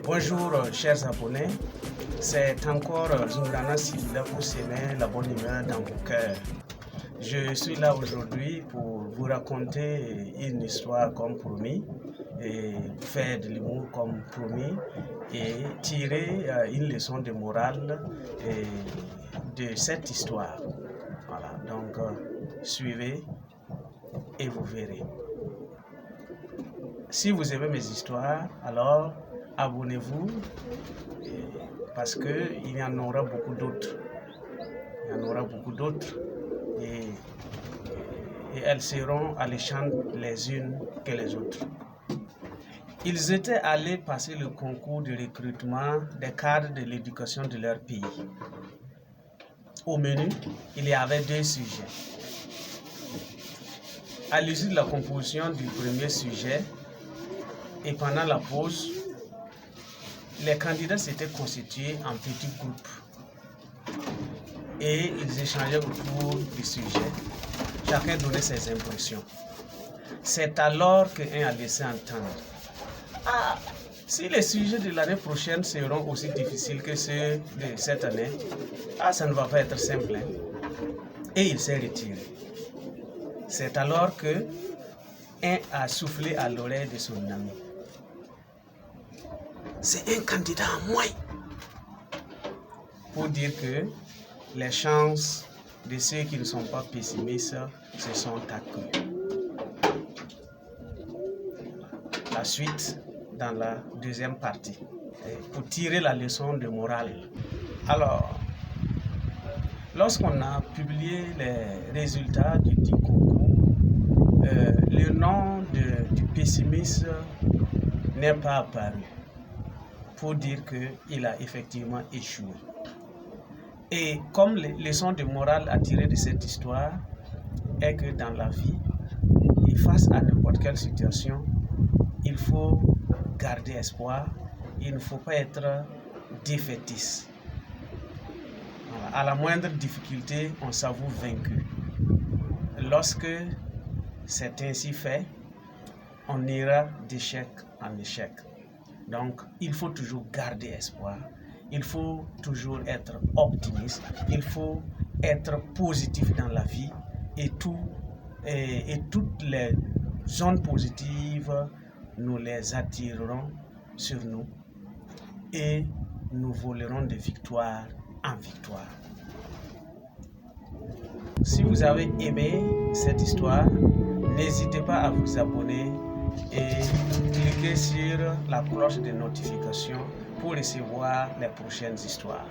Bonjour chers abonnés, c'est encore Zungrana Sibila pour semer la bonne humeur dans vos cœurs. Je suis là aujourd'hui pour vous raconter une histoire comme promis, et faire de l'humour comme promis et tirer une leçon de morale de cette histoire. Voilà, donc suivez et vous verrez. Si vous aimez mes histoires, alors abonnez-vous parce qu'il y en aura beaucoup d'autres. Il y en aura beaucoup d'autres et elles seront alléchantes les unes que les autres. Ils étaient allés passer le concours de recrutement des cadres de l'éducation de leur pays. Au menu, il y avait 2 sujets. À l'issue de la composition du premier sujet et pendant la pause, les candidats s'étaient constitués en petits groupes et ils échangeaient autour du sujet. Chacun donnait ses impressions. C'est alors qu'un a laissé entendre: ah, si les sujets de l'année prochaine seront aussi difficiles que ceux de cette année, ça ne va pas être simple. Et il s'est retiré. C'est alors que un a soufflé à l'oreille de son ami: c'est un candidat en moins. Pour dire que les chances de ceux qui ne sont pas pessimistes se sont accrues. La suite dans la deuxième partie, pour tirer la leçon de morale. Alors, lorsqu'on a publié les résultats du concours, le nom du pessimiste n'est pas apparu, pour dire qu'il a effectivement échoué. Et comme leçon de morale à tirer de cette histoire est que dans la vie, et face à n'importe quelle situation, il faut garder espoir, il ne faut pas être défaitiste. Voilà. À la moindre difficulté, on s'avoue vaincu. Lorsque c'est ainsi fait, on ira d'échec en échec. Donc, il faut toujours garder espoir, il faut toujours être optimiste, il faut être positif dans la vie et toutes les zones positives, nous les attirerons sur nous et nous volerons de victoire en victoire. Si vous avez aimé cette histoire, n'hésitez pas à vous abonner et cliquez sur la cloche de notification pour recevoir les prochaines histoires.